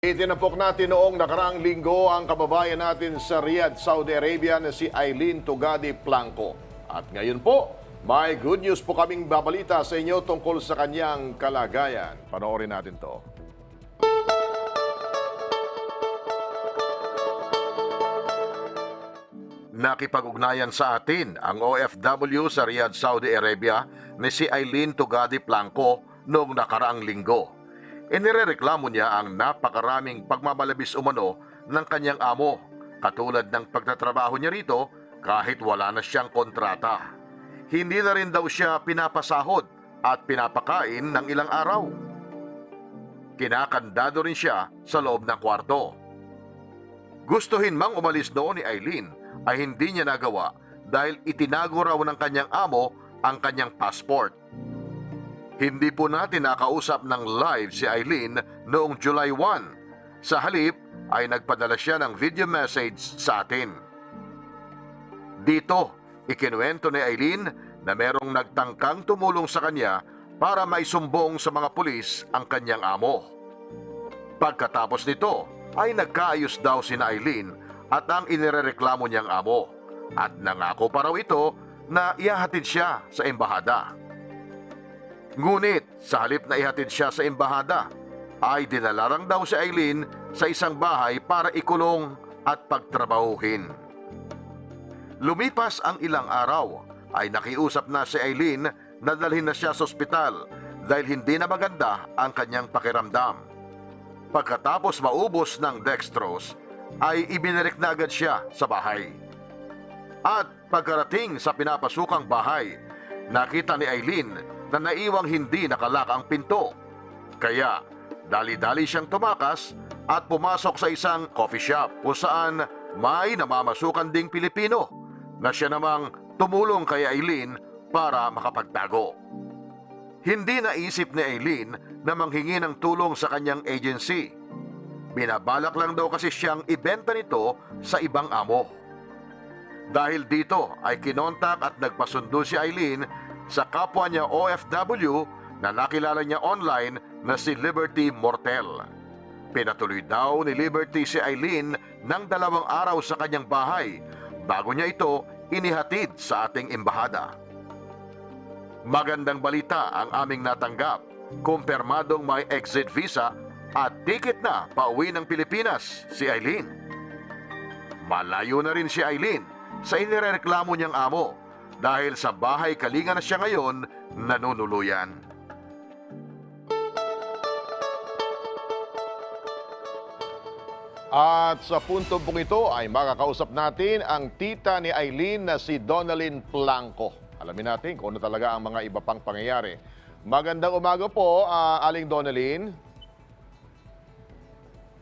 Itinapok natin noong nakaraang linggo ang kababayan natin sa Riyadh, Saudi Arabia na si Eileen Tugadi Blanco. At ngayon po, may good news po kaming babalita sa inyo tungkol sa kanyang kalagayan. Panoorin natin to. Nakipag-ugnayan sa atin ang OFW sa Riyadh, Saudi Arabia na si Eileen Tugadi Blanco noong nakaraang linggo. Inirereklamo niya ang napakaraming pagmamalabis umano ng kanyang amo, katulad ng pagtatrabaho niya rito kahit wala na siyang kontrata. Hindi na rin daw siya pinapasahod at pinapakain ng ilang araw. Kinakandado rin siya sa loob ng kwarto. Gustuhin mang umalis noon ni Eileen ay hindi niya nagawa dahil itinago raw ng kanyang amo ang kanyang passport. Hindi po natin nakausap ng live si Eileen noong July 1. Sa halip ay nagpadala siya ng video message sa atin. Dito, ikinuwento ni Eileen na merong nagtangkang tumulong sa kanya para maisumbong sa mga pulis ang kanyang amo. Pagkatapos nito ay nagkaayos daw sina Eileen at ang inirereklamo niyang amo at nangako pa raw ito na ihahatid siya sa embahada. Ngunit sa halip na ihatid siya sa embahada, ay dinalarang daw si Eileen sa isang bahay para ikulong at pagtrabahuhin. Lumipas ang ilang araw, ay nakiusap na si Eileen na dalhin na siya sa ospital dahil hindi na maganda ang kanyang pakiramdam. Pagkatapos maubos ng dextrose, ay ibinalik na agad siya sa bahay. At pagkarating sa pinapasukang bahay, nakita ni Eileen na naiwang hindi nakalak ang pinto. Kaya dali-dali siyang tumakas at pumasok sa isang coffee shop kung saan may namamasukan ding Pilipino na siya namang tumulong kay Eileen para makapagtago. Hindi naisip ni Eileen na manghingi ng tulong sa kanyang agency. Binabalak lang daw kasi siyang ibenta nito sa ibang amo. Dahil dito ay kinontak at nagpasundo si Eileen sa kapwa niya OFW na nakilala niya online na si Liberty Mortel. Pinatuloy daw ni Liberty si Eileen ng 2 araw sa kanyang bahay bago niya ito inihatid sa ating embahada. Magandang balita ang aming natanggap. Kumpirmadong may exit visa at ticket na pauwi ng Pilipinas si Eileen. Malayo na rin si Eileen sa inirereklamo niyang amo dahil sa bahay kalinga na siya ngayon nanunuluyan. At sa punto pong ito ay makakausap natin ang tita ni Eileen na si Donalyn Blanco. Alamin natin kung ano talaga ang mga iba pang pangyayari. Magandang umaga po, Aling Donalyn.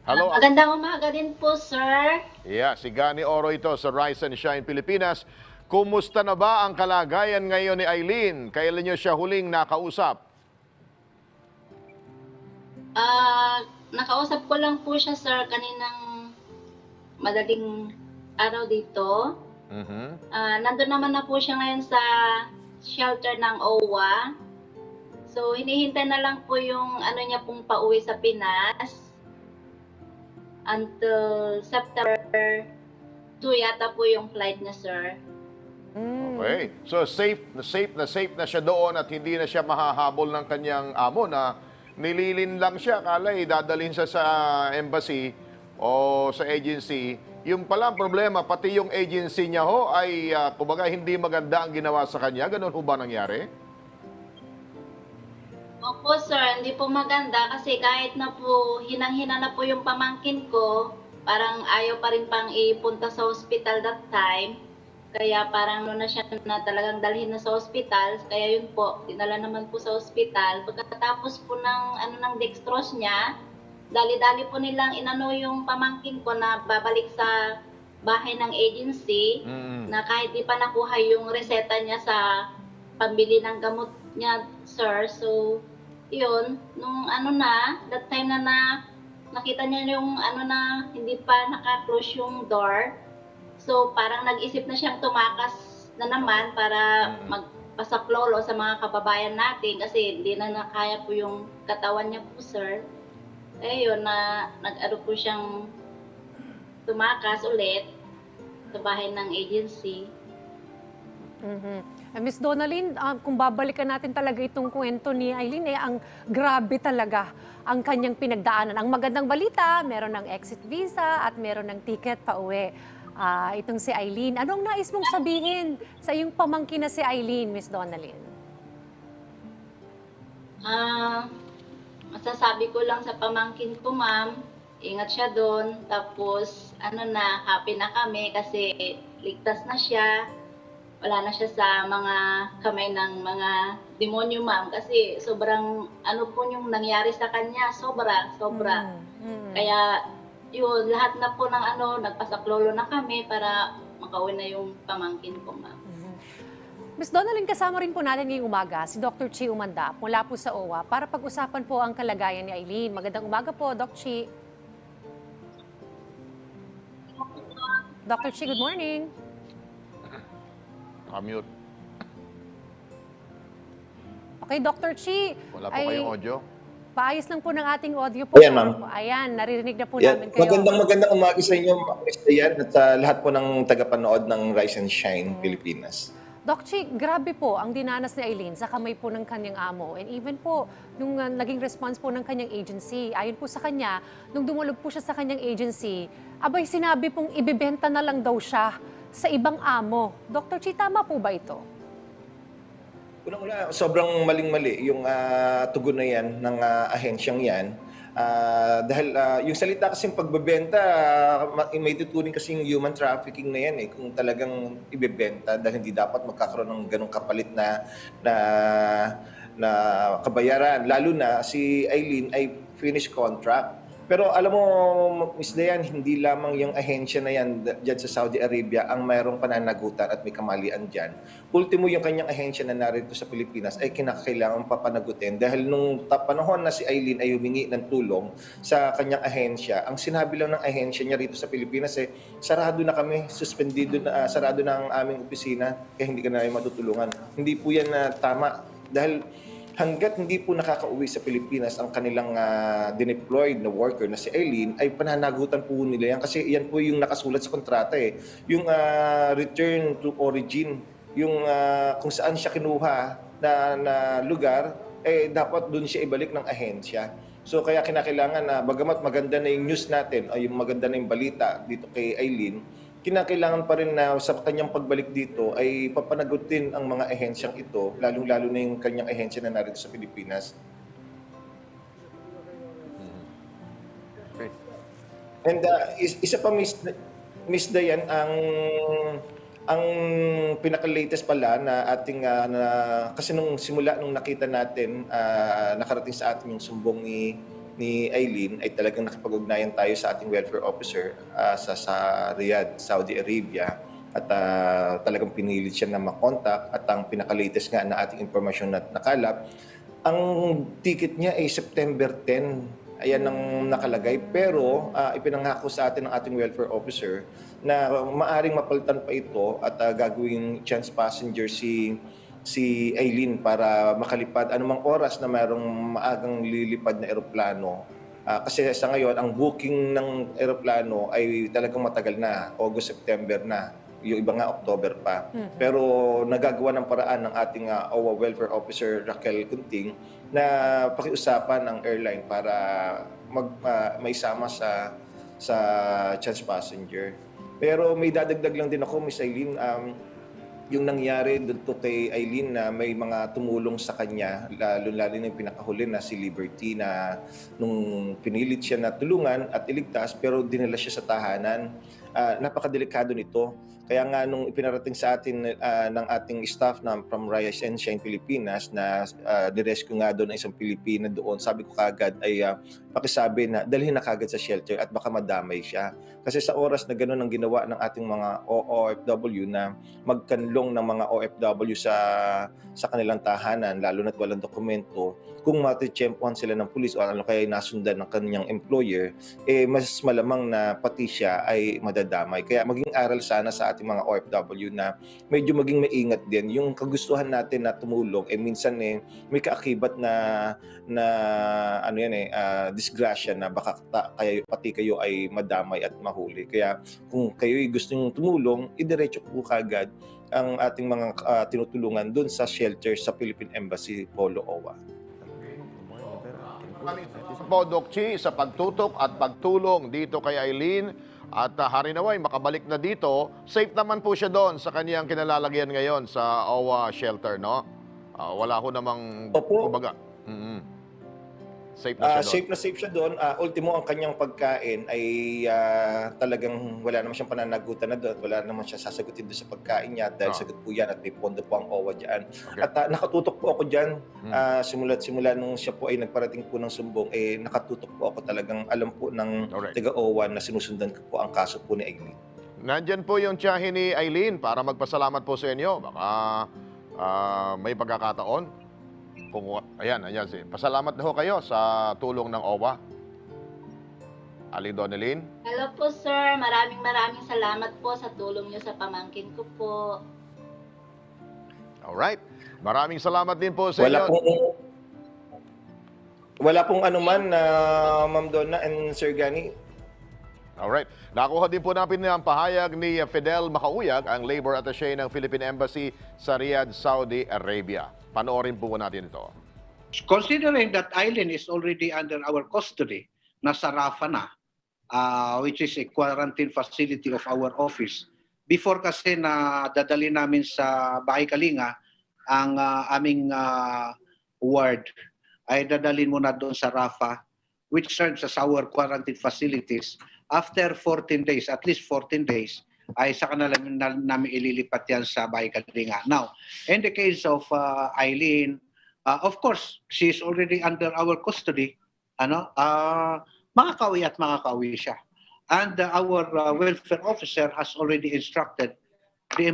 Hello. Magandang umaga din po, sir. Yeah, si Gani Oro ito sa Rise and Shine Pilipinas. Kumusta na ba ang kalagayan ngayon ni Eileen? Kailan niyo siya huling nakausap? Nakausap ko lang po siya, sir, kaninang madaling araw dito. Nandun naman na po siya ngayon sa shelter ng OWA. So, hinihintay na lang po yung niya pong pauwi sa Pinas. Until September 2 yata po yung flight niya, sir. Okay. So safe na siya doon at hindi na siya mahahabol ng kanyang amo na nililin lang siya. Akala dadalhin siya sa embassy o sa agency. Yung pala ang problema, pati yung agency niya ho ay kumbaga hindi maganda ang ginawa sa kanya. Ganun ho ba nangyari? Opo, sir. Hindi po maganda kasi kahit na po hinang-hina na po yung pamangkin ko, parang ayaw pa rin pang ipunta sa hospital that time. Kaya parang na siya na talagang dalhin na sa ospital. Kaya yun po, dinala naman po sa ospital. Pagkatapos po ng dextrose niya, dali-dali po nilang yung pamangkin ko na babalik sa bahay ng agency na kahit di pa nakuha yung reseta niya sa pambili ng gamot niya, sir. So, yun, nung that time na nakita niya yung na hindi pa naka-close yung door. So, parang nag-isip na siyang tumakas na naman para magpasaklolo sa mga kababayan natin kasi hindi na nakaya po yung katawan niya po, sir. Eh yun na nag-ano po siyang tumakas ulit sa bahay ng agency. Miss Donalyn, kung babalikan natin talaga itong kwento ni Eileen, ang grabe talaga ang kanyang pinagdaanan. Ang magandang balita, meron ng exit visa at meron ng ticket pa uwi. Itong si Eileen, anong nais mong sabihin sa iyong pamangkin na si Eileen, Miss Donalyn? Masasabi ko lang sa pamangkin ko, ma'am, ingat siya doon. Tapos, happy na kami kasi ligtas na siya. Wala na siya sa mga kamay ng mga demonyo, ma'am. Kasi sobrang, po yung nangyari sa kanya, sobra. Kaya, yun, lahat na po ng nagpasaklolo na kami para makauwi na yung pamangkin ko, ma'am. Miss Donalyn, kasama rin po natin ngayong umaga si Dr. Chi Umanda mula po sa OWA para pag-usapan po ang kalagayan ni Eileen. Magandang umaga po, Doc Chi. Dr. Chi, good morning. Mute. Okay, Dr. Chi. Wala po kayong audio? Paayos lang po ng ating audio po. Ayan, ma'am. Ayan, naririnig na po namin kayo. Magandang umaga sa inyo, Miss Dayan, at sa lahat po ng tagapanood ng Rise and Shine Pilipinas. Doc Chi, grabe po ang dinanas ni Eileen sa kamay po ng kanyang amo. And even po, nung naging response po ng kanyang agency, ayon po sa kanya, nung dumulog po siya sa kanyang agency, abay sinabi pong ibebenta na lang daw siya sa ibang amo. Dr. Chi, tama po ba ito? Unang-una, sobrang maling-mali yung tugon na yan ng ahensyang yan. Dahil yung salita kasing pagbebenta, may tuturing kasing human trafficking na yan kung talagang ibebenta dahil hindi dapat magkakaroon ng ganong kapalit na kabayaran. Lalo na si Eileen ay finished contract. Pero alam mo, Miss Dayan, hindi lamang yung ahensya na yan dyan sa Saudi Arabia ang mayroong pananagutan at may kamalian dyan. Ultimo, yung kanyang ahensya na narito sa Pilipinas ay kinakailangan papanagutin dahil nung panahon na si Eileen ay humingi ng tulong sa kanyang ahensya, ang sinabi lang ng ahensya niya rito sa Pilipinas sarado na kami, suspendido na, sarado na ang aming opisina kaya hindi ka na rin matutulungan. Hindi po yan na tama dahil hanggat hindi po nakakauwi sa Pilipinas ang kanilang dineployed na worker na si Eileen, ay pananagutan po nila yan kasi yan po yung nakasulat sa kontrata Yung return to origin, yung kung saan siya kinuha na lugar, dapat doon siya ibalik ng ahensya. So kaya kinakailangan na bagamat maganda na yung news natin o yung maganda na yung balita dito kay Eileen, kinakailangan pa rin na sa kanyang pagbalik dito ay papanagutin ang mga ahensyang ito, lalong-lalo na yung kanyang ahensya na narito sa Pilipinas. And isa pa, Miss Dayan, ang pinaka-latest pala na ating kasi nung nakita natin nakarating sa atin yung sumbong ni Eileen ay talagang nakipag-ugnayan tayo sa ating welfare officer sa Riyadh, Saudi Arabia at talagang pinilit siya na makontak at ang pinaka-latest nga na ating impormasyon na nakalap, ang ticket niya ay September 10. Ayan ang nakalagay pero ipinangako sa atin ng ating welfare officer na maaring mapalitan pa ito at gagawing chance passenger si Eileen para makalipad anumang oras na mayroong maagang lilipad na eroplano. Kasi sa ngayon, ang booking ng eroplano ay talagang matagal na, August, September na. Yung iba nga, October pa. Pero nagagawa ng paraan ng ating OWA Welfare Officer Raquel Kunting na pakiusapan ang airline para maisama sa chance passenger. Pero may dadagdag lang din ako, Miss Eileen, yung nangyari dito kay Eileen na may mga tumulong sa kanya, lalo-lalo na yung pinakahuli na si Liberty na nung pinilit siya na tulungan at iligtas pero dinala siya sa tahanan. Napakadelikado nito. Kaya nga nung ipinarating sa atin ng ating staff na from Rise and Shine Pilipinas na nirescue nga doon ng isang Pilipina doon, sabi ko kagad ay pakisabi na dalhin na kagad sa shelter at baka madamay siya. Kasi sa oras na gano'n ang ginawa ng ating mga OFW na magkanlong ng mga OFW sa kanilang tahanan, lalo na't walang dokumento, kung matitsyempohan sila ng pulis o ano kaya nasundan ng kanyang employer, mas malamang na pati siya ay nadadamay. Kaya maging aral sana sa ating mga OFW na medyo maging maingat din. Yung kagustuhan natin na tumulong, minsan may kaakibat na ano yan disgrasya na baka pati kayo ay madamay at mahuli. Kaya kung kayo gusto nyo tumulong, idiretso po kagad ang ating mga tinutulungan doon sa shelter sa Philippine Embassy Polo OWA. Po, Doc Chi, sa pagtutok at pagtulong dito kay Eileen at harinaway makabalik na dito, safe naman po siya doon sa kaniyang kinalalagyan ngayon sa OWA shelter, no? Wala ko namang, Opo. kumbaga, safe na siya doon. Safe na safe siya doon. Ultimo, ang kanyang pagkain ay talagang wala naman siyang pananagutan na doon. Wala naman siya sasagutin doon sa pagkain niya dahil sagot po yan at may pondo po ang OWA dyan. Okay. At nakatutok po ako dyan. Simula nung siya po ay nagparating po ng sumbong, nakatutok po ako talagang alam po ng Alright. taga-OWA na sinusundan ko po ang kaso po ni Eileen. Nandyan po yung tiyahin ni Eileen para magpasalamat po sa inyo. Baka may pagkakataon. Ayan. Pasalamat na ho kayo sa tulong ng OWA. Ali Donelyn. Hello po sir, maraming salamat po sa tulong niyo sa pamangkin ko po. Alright. Maraming salamat din po sa inyo. Wala pong anuman na Ma'am Donna and Sir Gani. Alright. Nakuha din po natin ang pahayag ni Fidel Macauyag, ang Labor Attaché ng Philippine Embassy sa Riyadh, Saudi Arabia. Panoorin po natin ito. Considering that Eileen is already under our custody, nasa Rafah na, which is a quarantine facility of our office. Before kasi na dadali namin sa Bahay Kalinga, ang aming ward ay dadalhin muna doon sa Rafah, which serves as our quarantine facilities. After 14 days, at least 14 days, ay saka na namin ililipat yan sa Bahay Kalinga. Now, in the case of Eileen, of course, she is already under our custody. Makakauwi at makakauwi siya. And our welfare officer has already instructed the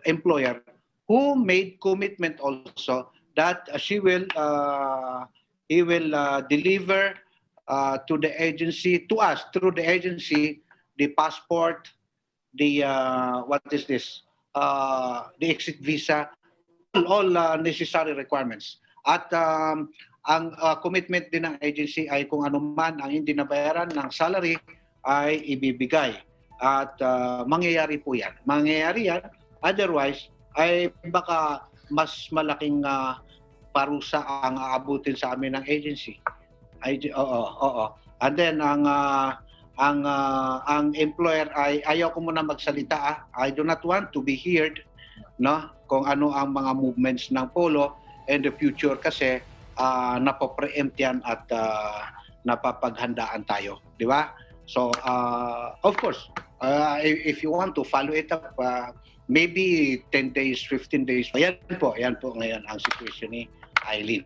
employer who made commitment also that he will deliver to the agency, to us, through the agency, the passport, the the exit visa, all necessary requirements. At ang commitment din ng agency ay kung ano man ang hindi nabayaran ng salary ay ibibigay. At mangyayari po yan. Mangyayari yan, otherwise ay baka mas malaking parusa ang aabutin sa amin ng agency. Oo. And then ang employer ay ayaw ko muna magsalita. I do not want to be heard, no, kung ano ang mga movements ng Polo in the future kasi napo-preempt yan at napapaghandaan tayo, di ba? So of course, if you want to follow it up, maybe 10 days, 15 days. Ayan po ngayon ang situation ni Eileen.